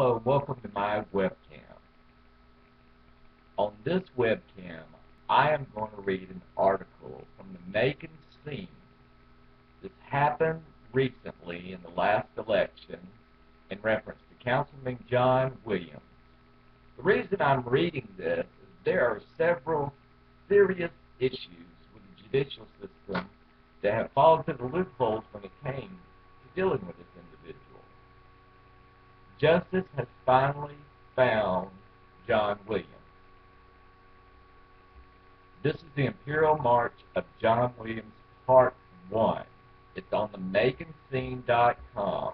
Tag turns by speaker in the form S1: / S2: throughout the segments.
S1: Hello, welcome to my webcam. On this webcam, I am going to read an article from the Making Scene. This happened recently in the last election in reference to Councilman John Williams. The reason I'm reading this is there are several serious issues with the judicial system that have fallen through the loopholes when it came to dealing with this individual. Justice has finally found John Williams. This is the Imperial March of John Williams, Part 1. It's on the MakingScene.com,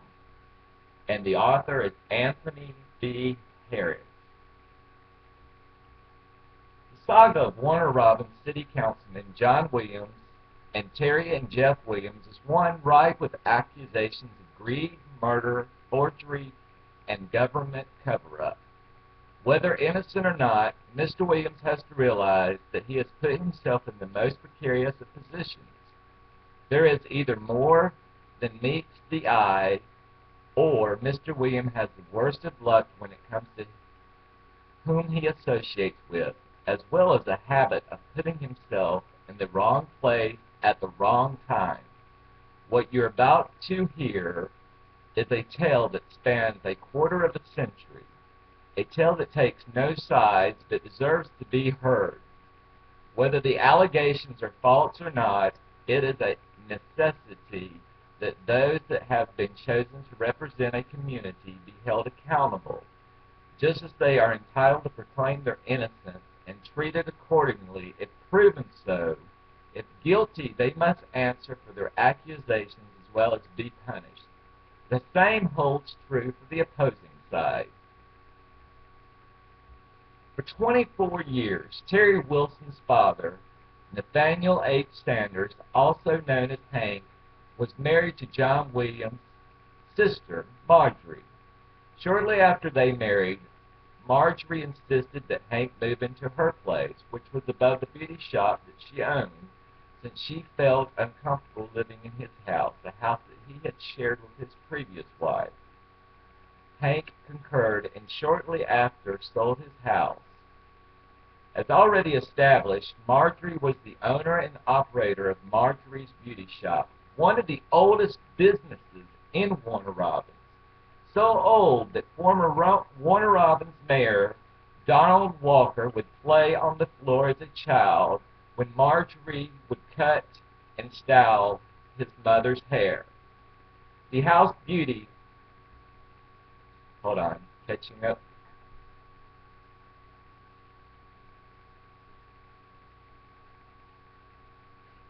S1: and the author is Anthony B. Harris. The saga of Warner Robins City Councilman John Williams and Terry and Jeff Williams is one rife with accusations of greed, murder, forgery, and government cover-up. Whether innocent or not, Mr. Williams has to realize that he has put himself in the most precarious of positions. There is either more than meets the eye, or Mr. Williams has the worst of luck when it comes to whom he associates with, as well as a habit of putting himself in the wrong place at the wrong time. What you're about to hear is a tale that spans a quarter of a century, a tale that takes no sides but deserves to be heard. Whether the allegations are false or not, it is a necessity that those that have been chosen to represent a community be held accountable, just as they are entitled to proclaim their innocence and treated accordingly if proven so. If guilty, they must answer for their accusations as well as be punished. The same holds true for the opposing side. For 24 years, Terry Wilson's father, Nathaniel H. Sanders, also known as Hank, was married to John Williams' sister, Marjorie. Shortly after they married, Marjorie insisted that Hank move into her place, which was above the beauty shop that she owned, since she felt uncomfortable living in his house, a house that he had shared with his previous wife. Hank concurred and shortly after sold his house. As already established, Marjorie was the owner and operator of Marjorie's Beauty Shop, one of the oldest businesses in Warner Robins. So old that former Warner Robins mayor Donald Walker would play on the floor as a child when Marjorie would cut and style his mother's hair. The house beauty, hold on, catching up.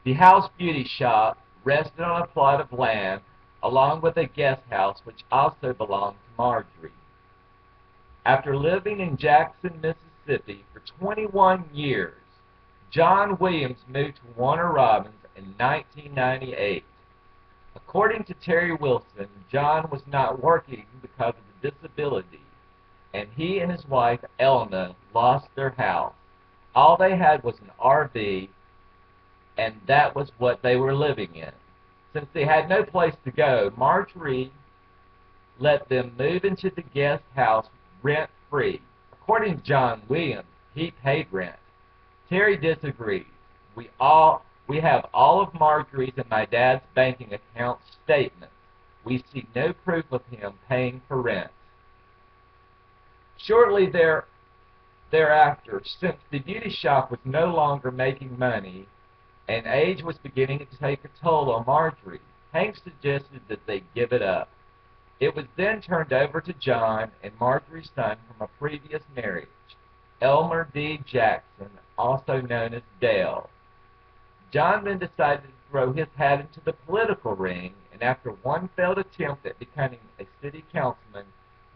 S1: The house beauty shop rested on a plot of land along with a guest house which also belonged to Marjorie. After living in Jackson, Mississippi for 21 years, John Williams moved to Warner Robins in 1998. According to Terry Wilson, John was not working because of a disability, and he and his wife, Elna, lost their house. All they had was an RV, and that was what they were living in. Since they had no place to go, Marjorie let them move into the guest house rent-free. According to John Williams, he paid rent. Terry disagrees. We have all of Marjorie's and my dad's banking account statements. We see no proof of him paying for rent. Shortly thereafter, since the beauty shop was no longer making money and age was beginning to take a toll on Marjorie, Hank suggested that they give it up. It was then turned over to John and Marjorie's son from a previous marriage, Elmer D. Jackson, also known as Dale. John then decided to throw his hat into the political ring, and after one failed attempt at becoming a city councilman,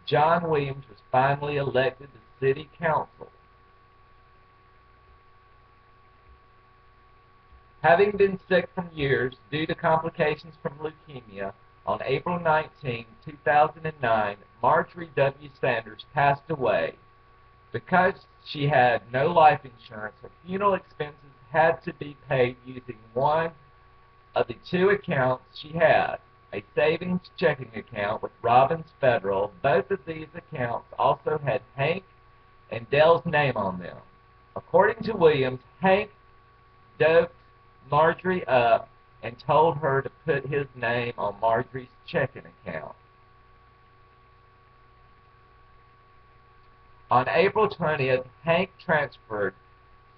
S1: John Williams was finally elected to city council. Having been sick for years due to complications from leukemia, on April 19, 2009, Marjorie W. Sanders passed away. Because she had no life insurance, her funeral expenses had to be paid using one of the two accounts she had. a savings checking account with Robbins Federal. Both of these accounts also had Hank and Dale's name on them. According to Williams, Hank doped Marjorie up and told her to put his name on Marjorie's checking account. On April 20th, Hank transferred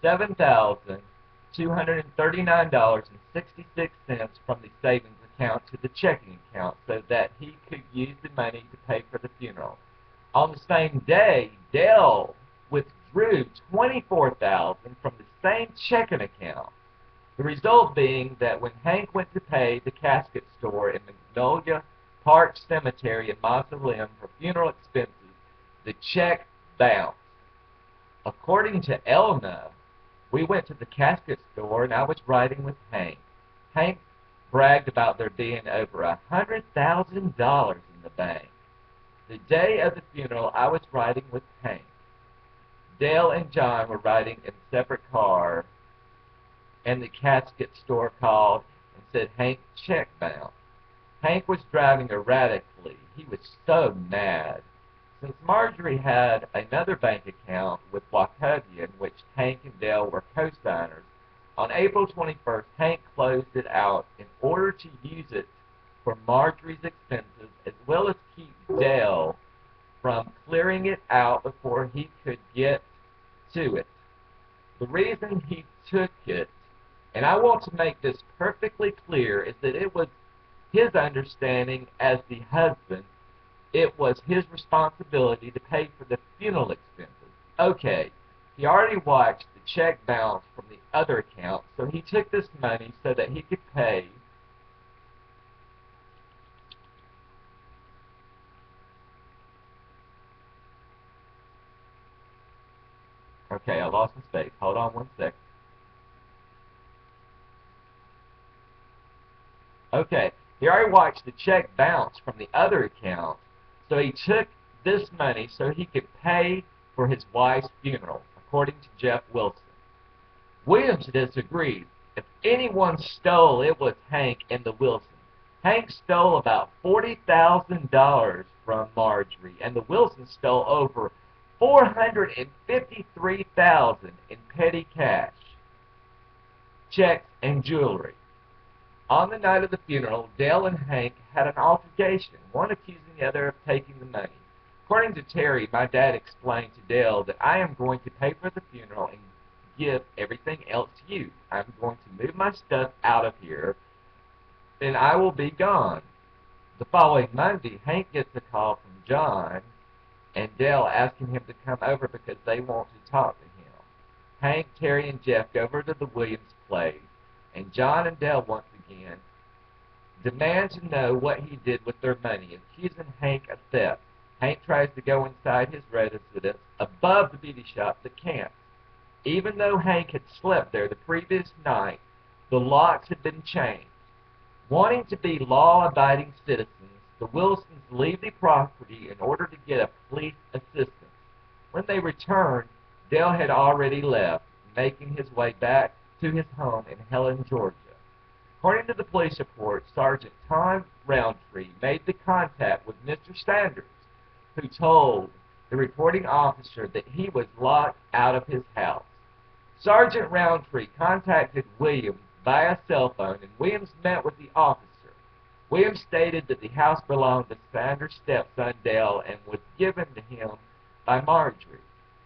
S1: $7,239.66 from the savings account to the checking account so that he could use the money to pay for the funeral. On the same day, Dale withdrew $24,000 from the same checking account. The result being that when Hank went to pay the casket store in Magnolia Park Cemetery and Mausoleum for funeral expenses, the check bounced. According to Elna, we went to the casket store and I was riding with Hank. Hank bragged about there being over $100,000 in the bank. The day of the funeral, I was riding with Hank. Dale and John were riding in separate cars, and the casket store called and said Hank's check bounced. Hank was driving erratically. He was so mad. Since Marjorie had another bank account with Wachovia in which Hank and Dale were co-signers, on April 21st, Hank closed it out in order to use it for Marjorie's expenses as well as keep Dale from clearing it out before he could get to it. The reason he took it, and I want to make this perfectly clear, is that it was his understanding as the husband, it was his responsibility to pay for the funeral expenses. Okay, he already watched the check bounce from the other account, so he took this money so that he could pay Okay, I lost my space. Hold on one sec. Okay, he already watched the check bounce from the other account, so he took this money so he could pay for his wife's funeral, according to Jeff Wilson. Williams disagreed. If anyone stole, it was Hank and the Wilsons. Hank stole about $40,000 from Marjorie, and the Wilsons stole over $453,000 in petty cash, checks, and jewelry. On the night of the funeral, Dale and Hank had an altercation, one accusing the other of taking the money. According to Terry, my dad explained to Dale that I am going to pay for the funeral and give everything else to you. I'm going to move my stuff out of here, and I will be gone. The following Monday, Hank gets a call from John and Dale asking him to come over because they want to talk to him. Hank, Terry, and Jeff go over to the Williams place, and John and Dale once again demand to know what he did with their money, accusing Hank of theft. Hank tries to go inside his residence above the beauty shop but can't. Even though Hank had slept there the previous night, the locks had been changed. Wanting to be law-abiding citizens, the Wilsons leave the property in order to get a police assistance. When they return, Dale had already left, making his way back to his home in Helen, Georgia. According to the police report, Sergeant Tom Roundtree made the contact with Mr. Sanders, who told the reporting officer that he was locked out of his house. Sergeant Roundtree contacted Williams via cell phone, and Williams met with the officer. Williams stated that the house belonged to Sanders' stepson Dale and was given to him by Marjorie.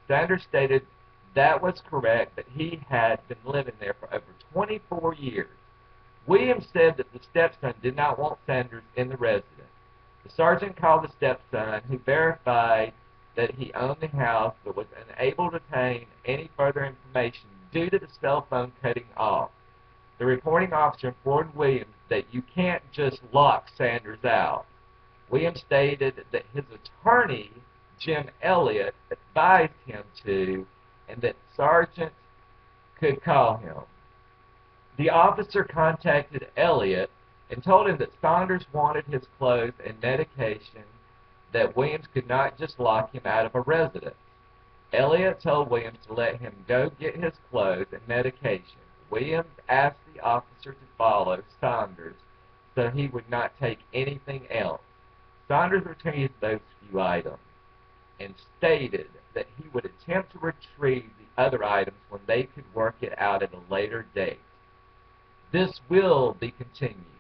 S1: Sanders stated that was correct, that he had been living there for over 24 years. Williams said that the stepson did not want Sanders in the residence. The sergeant called the stepson, who verified that he owned the house but was unable to obtain any further information due to the cell phone cutting off. The reporting officer informed Williams that you can't just lock Sanders out. Williams stated that his attorney, Jim Elliott, advised him to, and that Sergeant could call him. The officer contacted Elliott and told him that Saunders wanted his clothes and medication, that Williams could not just lock him out of a residence. Elliott told Williams to let him go get his clothes and medication. Williams asked the officer to follow Saunders so he would not take anything else. Saunders retrieved those few items and stated that he would attempt to retrieve the other items when they could work it out at a later date. This will be continued.